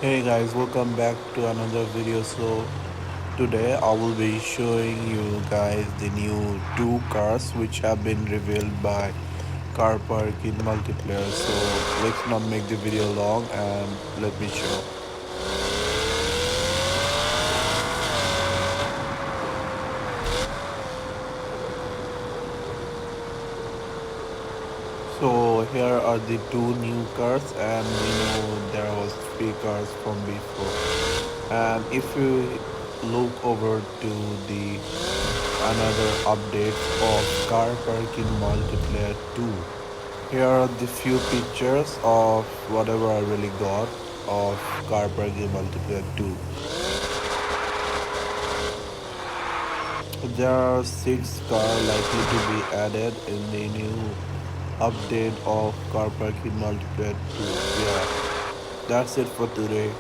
Hey guys, welcome back to another video. So today I will be showing you guys the new two cars which have been revealed by Car Park in multiplayer. So let's not make the video long and let me show. So here are the two new cars, and there was three cars from before. And if you look over to the another updates of Car Parking Multiplayer 2. Here are the few pictures of whatever I really got of Car Parking Multiplayer 2. There are 6 cars likely to be added in the new update of Car Parking Multiplayer 2. Yeah, that's it for today.